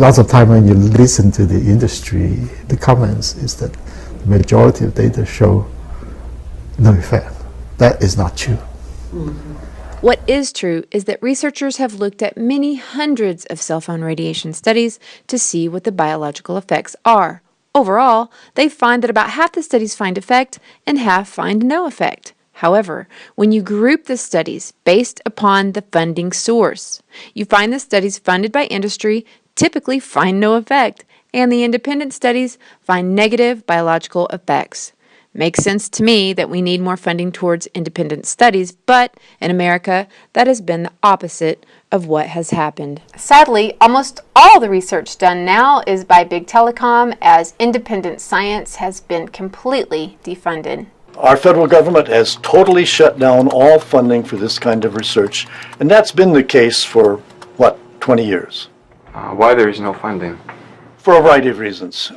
Lots of time when you listen to the industry, the comments is that the majority of data show no effect. That is not true. What is true is that researchers have looked at many hundreds of cell phone radiation studies to see what the biological effects are. Overall, they find that about half the studies find effect and half find no effect. However, when you group the studies based upon the funding source, you find the studies funded by industry typically find no effect, and the independent studies find negative biological effects. Makes sense to me that we need more funding towards independent studies, but in America, that has been the opposite of what has happened. Sadly, almost all the research done now is by big telecom, as independent science has been completely defunded. Our federal government has totally shut down all funding for this kind of research, and that's been the case for, 20 years? Why there is no funding? For a variety of reasons.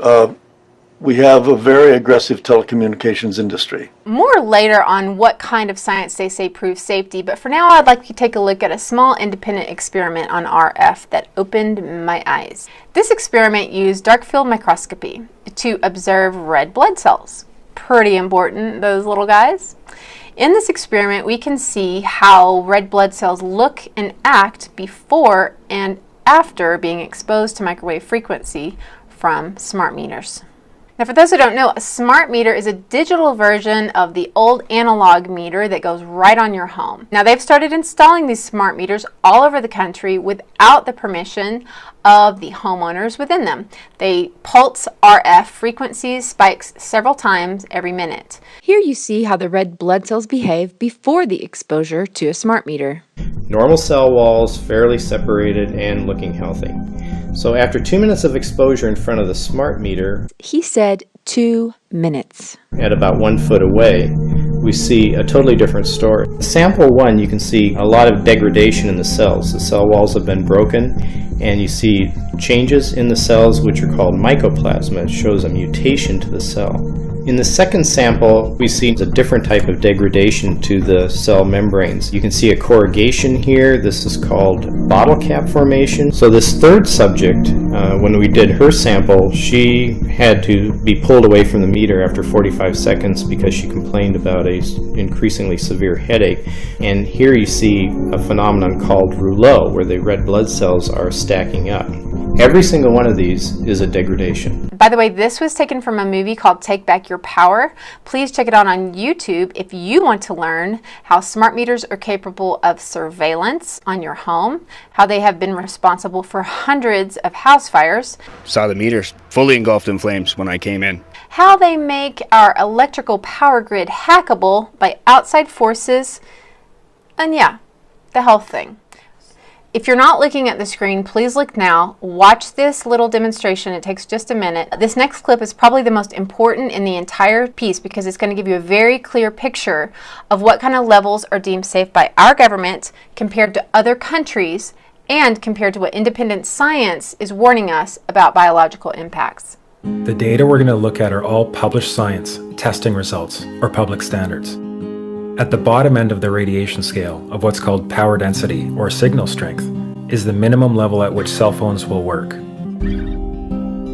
We have a very aggressive telecommunications industry. More later on what kind of science they say proves safety, but for now I'd like to take a look at a small independent experiment on RF that opened my eyes. This experiment used dark field microscopy to observe red blood cells. Pretty important, those little guys. In this experiment, we can see how red blood cells look and act before and after being exposed to microwave frequency from smart meters. Now, for those who don't know, a smart meter is a digital version of the old analog meter that goes right on your home. Now, they've started installing these smart meters all over the country without the permission of the homeowners within them. They pulse RF frequencies spikes several times every minute. Here you see how the red blood cells behave before the exposure to a smart meter. Normal cell walls, fairly separated and looking healthy. So after 2 minutes of exposure in front of the smart meter, He said 2 minutes. at about 1 foot away, we see a totally different story. Sample 1, you can see a lot of degradation in the cells. The cell walls have been broken, and you see changes in the cells which are called mycoplasma. It shows a mutation to the cell. In the second sample, we see a different type of degradation to the cell membranes. You can see a corrugation here. This is called bottle cap formation. So this third subject, when we did her sample, she had to be pulled away from the meter after 45 seconds because she complained about a increasingly severe headache. And here you see a phenomenon called rouleau, where the red blood cells are stacking up. Every single one of these is a degradation. By the way, this was taken from a movie called Take Back Your Power. Please check it out on YouTube if you want to learn how smart meters are capable of surveillance on your home, how they have been responsible for hundreds of house fires. Saw the meters fully engulfed in flames when I came in. How they make our electrical power grid hackable by outside forces, and yeah, the health thing. If you're not looking at the screen, please look now. Watch this little demonstration. It takes just a minute. This next clip is probably the most important in the entire piece because it's going to give you a very clear picture of what kind of levels are deemed safe by our government compared to other countries and compared to what independent science is warning us about biological impacts. The data we're going to look at are all published science, testing results, or public standards. At the bottom end of the radiation scale of what's called power density or signal strength is the minimum level at which cell phones will work.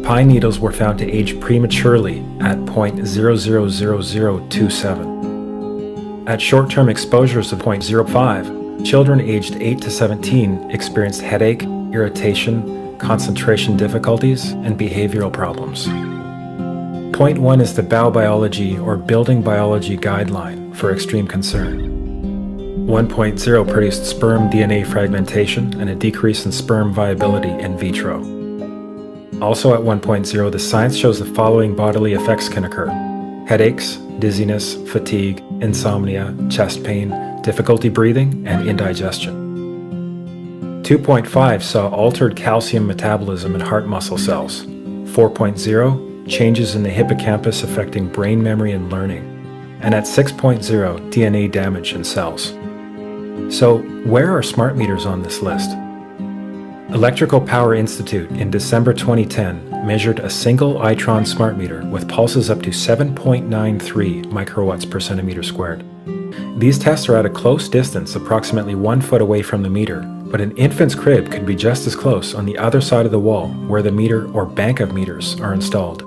Pine needles were found to age prematurely at 0.000027. At short-term exposures of 0.05, children aged 8 to 17 experienced headache, irritation, concentration difficulties, and behavioral problems. Point 1 is the biobiology or building biology guideline for extreme concern. 1.0 produced sperm DNA fragmentation and a decrease in sperm viability in vitro. Also at 1.0, the science shows the following bodily effects can occur: headaches, dizziness, fatigue, insomnia, chest pain, difficulty breathing, and indigestion. 2.5 saw altered calcium metabolism in heart muscle cells. 4.0 changes in the hippocampus affecting brain memory and learning, and at 6.0, DNA damage in cells. So, where are smart meters on this list? Electrical Power Institute in December 2010 measured a single Itron smart meter with pulses up to 7.93 microwatts per centimeter squared. These tests are at a close distance, approximately 1 foot away from the meter, But an infant's crib could be just as close on the other side of the wall where the meter or bank of meters are installed.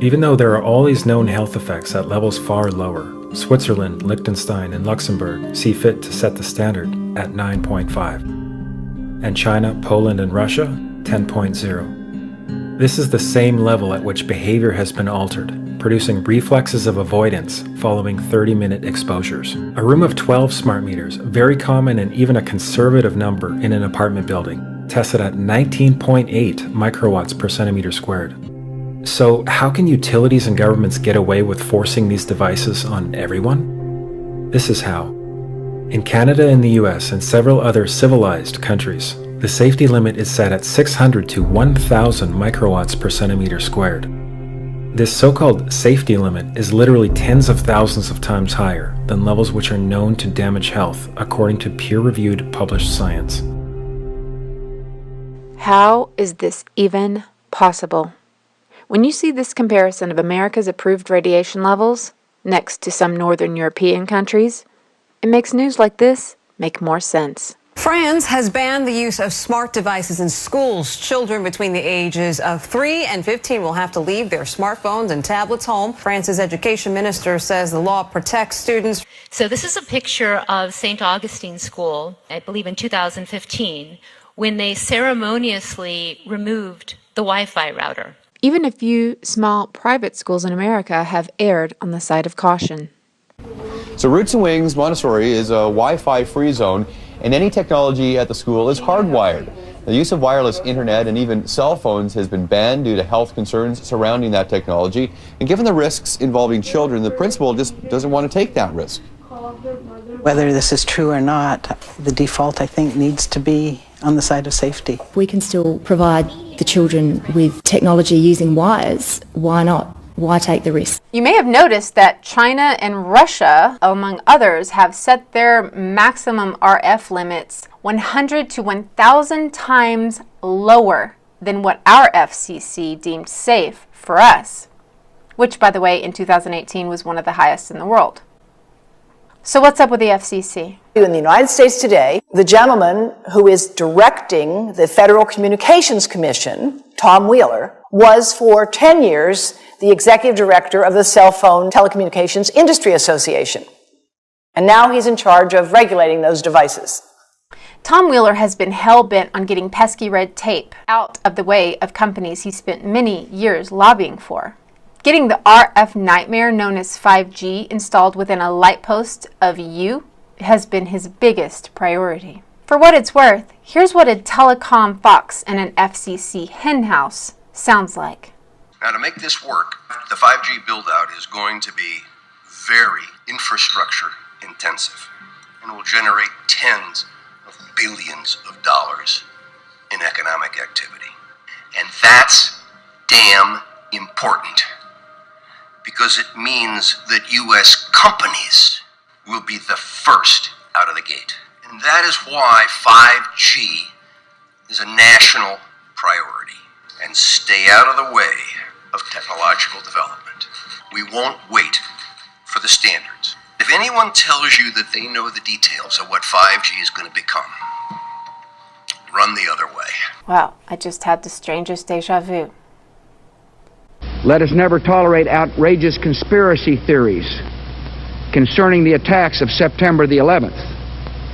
Even though there are all these known health effects at levels far lower, Switzerland, Liechtenstein, and Luxembourg see fit to set the standard at 9.5. And China, Poland, and Russia, 10.0. This is the same level at which behavior has been altered, producing reflexes of avoidance following 30-minute exposures. A room of 12 smart meters, very common and even a conservative number in an apartment building, tested at 19.8 microwatts per centimeter squared. So how can utilities and governments get away with forcing these devices on everyone? This is how. In Canada and the US and several other civilized countries, the safety limit is set at 600 to 1,000 microwatts per centimeter squared. This so-called safety limit is literally tens of thousands of times higher than levels which are known to damage health, according to peer-reviewed published science. How is this even possible? When you see this comparison of America's approved radiation levels next to some northern European countries, it makes news like this make more sense. France has banned the use of smart devices in schools. Children between the ages of 3 and 15 will have to leave their smartphones and tablets home. France's education minister says the law protects students. So this is a picture of St. Augustine School, I believe in 2015, when they ceremoniously removed the Wi-Fi router. Even a few small private schools in America have erred on the side of caution. So Roots and Wings Montessori is a Wi-Fi free zone, and any technology at the school is hardwired. The use of wireless internet and even cell phones has been banned due to health concerns surrounding that technology. And given the risks involving children, the principal just doesn't want to take that risk. Whether this is true or not, the default, I think, needs to be on the side of safety. We can still provide the children with technology using wires. Why not? Why take the risk? You may have noticed that China and Russia, among others, have set their maximum RF limits 100 to 1,000 times lower than what our FCC deemed safe for us, which, by the way, in 2018 was one of the highest in the world. So what's up with the FCC? In the United States today, the gentleman who is directing the Federal Communications Commission, Tom Wheeler, was for 10 years the executive director of the Cell Phone Telecommunications Industry Association. And now he's in charge of regulating those devices. Tom Wheeler has been hell-bent on getting pesky red tape out of the way of companies he spent many years lobbying for. Getting the RF nightmare known as 5G installed within a light post of you has been his biggest priority. For what it's worth, here's what a telecom fox and an FCC henhouse sounds like. Now, to make this work, the 5G build-out is going to be very infrastructure intensive and will generate tens of billions of dollars in economic activity. And that's damn important, because it means that U.S. companies will be the first out of the gate. And that is why 5G is a national priority. And stay out of the way of technological development. We won't wait for the standards. If anyone tells you that they know the details of what 5G is going to become, run the other way. Wow, I just had the strangest deja vu. Let us never tolerate outrageous conspiracy theories concerning the attacks of September the 11th.